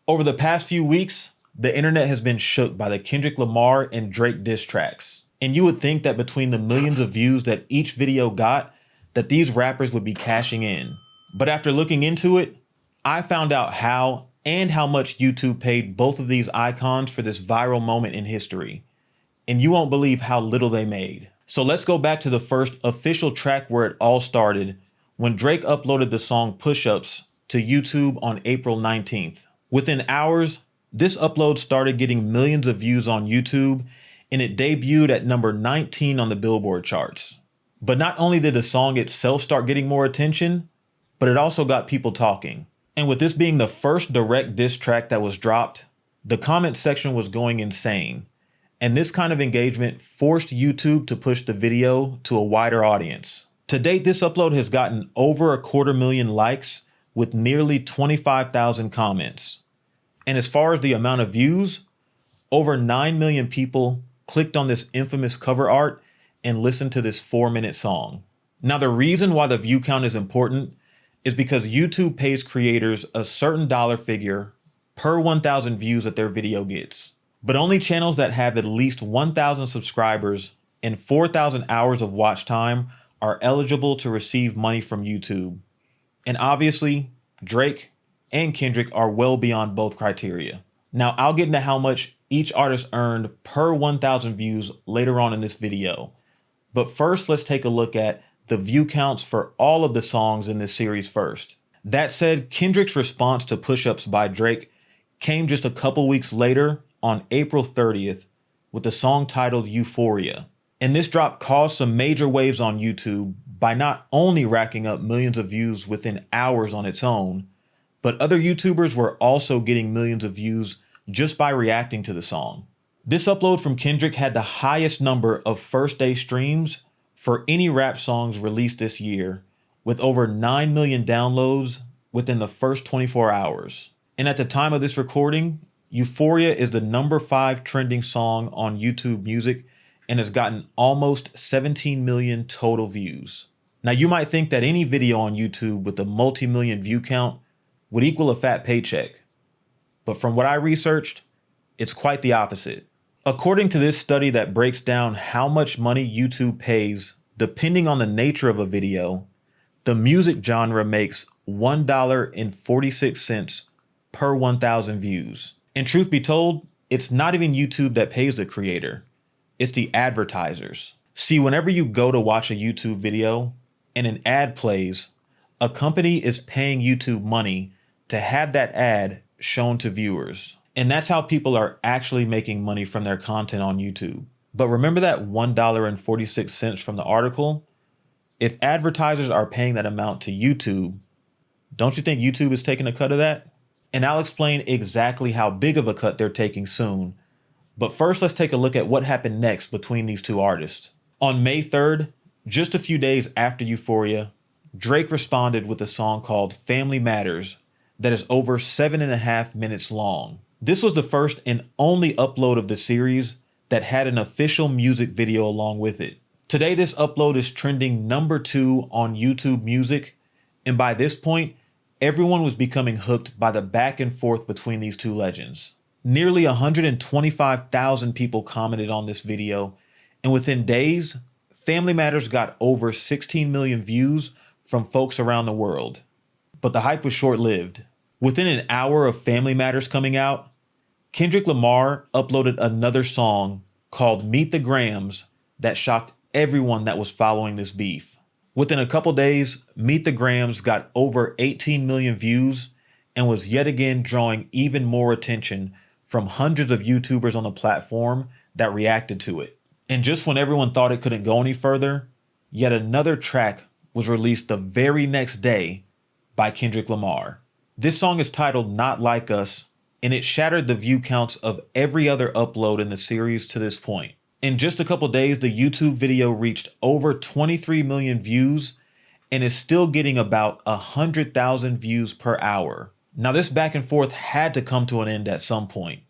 Over the past few weeks, the internet has been shook by the Kendrick Lamar and Drake diss tracks. And you would think that between the millions of views that each video got, that these rappers would be cashing in. But after looking into it, I found out how and how much YouTube paid both of these icons for this viral moment in history. And you won't believe how little they made. So let's go back to the first official track where it all started, when Drake uploaded the song Push-Ups to YouTube on April 19th. Within hours, this upload started getting millions of views on YouTube, and it debuted at number 19 on the Billboard charts. But not only did the song itself start getting more attention, but it also got people talking. And with this being the first direct diss track that was dropped, the comment section was going insane. And this kind of engagement forced YouTube to push the video to a wider audience. To date, this upload has gotten over 250,000 likes with nearly 25,000 comments. And as far as the amount of views, over 9 million people clicked on this infamous cover art and listened to this 4-minute song. Now, the reason why the view count is important is because YouTube pays creators a certain dollar figure per 1,000 views that their video gets. But only channels that have at least 1,000 subscribers and 4,000 hours of watch time are eligible to receive money from YouTube. And obviously, Drake and Kendrick are well beyond both criteria. Now, I'll get into how much each artist earned per 1,000 views later on in this video. But first, let's take a look at the view counts for all of the songs in this series first. That said, Kendrick's response to Push-Ups by Drake came just a couple weeks later on April 30th with the song titled Euphoria. And this drop caused some major waves on YouTube by not only racking up millions of views within hours on its own, but other YouTubers were also getting millions of views just by reacting to the song. This upload from Kendrick had the highest number of first day streams for any rap songs released this year, with over 9 million downloads within the first 24 hours. And at the time of this recording, Euphoria is the number 5 trending song on YouTube Music and has gotten almost 17 million total views. Now, you might think that any video on YouTube with a multi-million view count would equal a fat paycheck. But from what I researched, it's quite the opposite. According to this study that breaks down how much money YouTube pays depending on the nature of a video, the music genre makes $1.46 per 1,000 views. And truth be told, it's not even YouTube that pays the creator. It's the advertisers. See, whenever you go to watch a YouTube video and an ad plays, a company is paying YouTube money to have that ad shown to viewers. And that's how people are actually making money from their content on YouTube. But remember that $1.46 from the article? If advertisers are paying that amount to YouTube, don't you think YouTube is taking a cut of that? And I'll explain exactly how big of a cut they're taking soon. But first, let's take a look at what happened next between these two artists. On May 3rd, just a few days after Euphoria, Drake responded with a song called Family Matters that is over 7.5 minutes long. This was the first and only upload of the series that had an official music video along with it. Today, this upload is trending number 2 on YouTube Music, and by this point, everyone was becoming hooked by the back and forth between these two legends. Nearly 125,000 people commented on this video, and within days, Family Matters got over 16 million views from folks around the world. But the hype was short-lived. Within an hour of Family Matters coming out, Kendrick Lamar uploaded another song called Meet the Grams that shocked everyone that was following this beef. Within a couple days, Meet the Grams got over 18 million views and was yet again drawing even more attention from hundreds of YouTubers on the platform that reacted to it. And just when everyone thought it couldn't go any further, yet another track was released the very next day by Kendrick Lamar. This song is titled Not Like Us, and it shattered the view counts of every other upload in the series to this point. In just a couple days, the YouTube video reached over 23 million views and is still getting about 100,000 views per hour. Now, this back and forth had to come to an end at some point.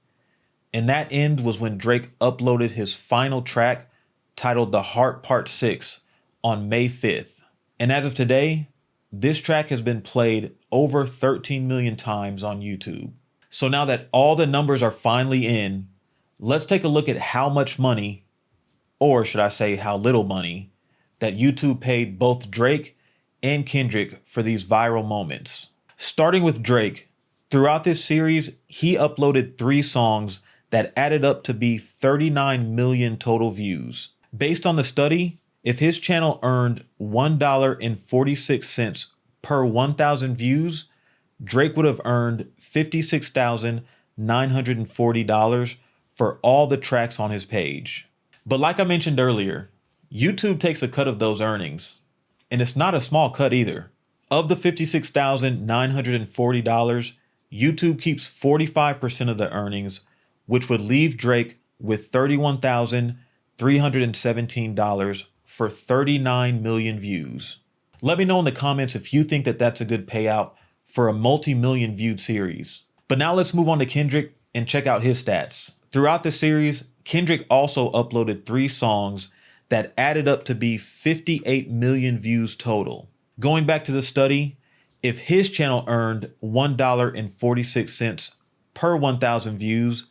And that end was when Drake uploaded his final track titled The Heart Part 6 on May 5th. And as of today, this track has been played over 13 million times on YouTube. So now that all the numbers are finally in, let's take a look at how much money, or should I say how little money, that YouTube paid both Drake and Kendrick for these viral moments. Starting with Drake, throughout this series, he uploaded 3 songs that added up to be 39 million total views. Based on the study, if his channel earned $1.46 per 1,000 views, Drake would have earned $56,940 for all the tracks on his page. But like I mentioned earlier, YouTube takes a cut of those earnings, and it's not a small cut either. Of the $56,940, YouTube keeps 45% of the earnings, which would leave Drake with $31,317 for 39 million views. Let me know in the comments if you think that that's a good payout for a multi-million viewed series. But now let's move on to Kendrick and check out his stats. Throughout the series, Kendrick also uploaded 3 songs that added up to be 58 million views total. Going back to the study, if his channel earned $1.46 per 1,000 views,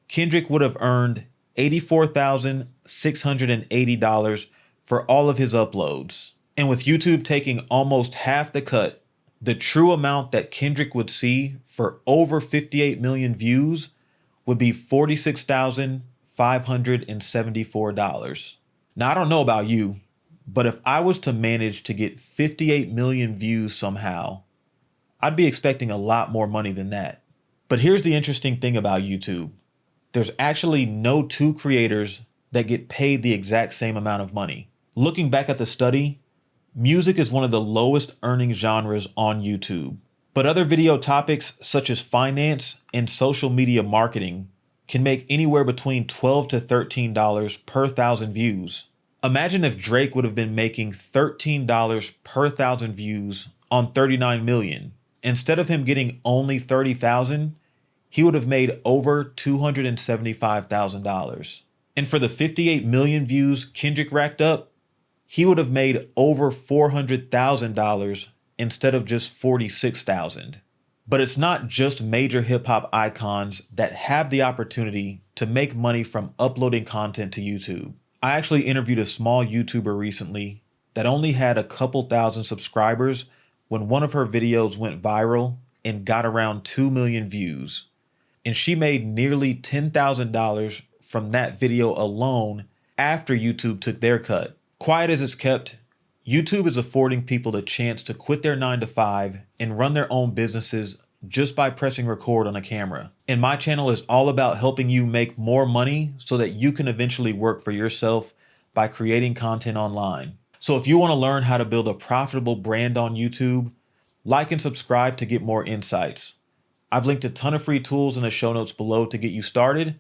Kendrick would have earned $84,680 for all of his uploads. And with YouTube taking almost half the cut, the true amount that Kendrick would see for over 58 million views would be $46,574. Now, I don't know about you, but if I was to manage to get 58 million views somehow, I'd be expecting a lot more money than that. But here's the interesting thing about YouTube. There's actually no 2 creators that get paid the exact same amount of money. Looking back at the study, music is one of the lowest earning genres on YouTube. But other video topics such as finance and social media marketing can make anywhere between $12 to $13 per 1,000 views. Imagine if Drake would have been making $13 per 1,000 views on 39 million. Instead of him getting only 30,000, he would have made over $275,000. And for the 58 million views Kendrick racked up, he would have made over $400,000 instead of just $46,000. But it's not just major hip hop icons that have the opportunity to make money from uploading content to YouTube. I actually interviewed a small YouTuber recently that only had a couple thousand subscribers when one of her videos went viral and got around 2 million views. And she made nearly $10,000 from that video alone after YouTube took their cut. Quiet as it's kept, YouTube is affording people the chance to quit their 9-to-5 and run their own businesses just by pressing record on a camera. And my channel is all about helping you make more money so that you can eventually work for yourself by creating content online. So if you want to learn how to build a profitable brand on YouTube, like and subscribe to get more insights. I've linked a ton of free tools in the show notes below to get you started,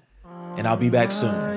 and I'll be back soon.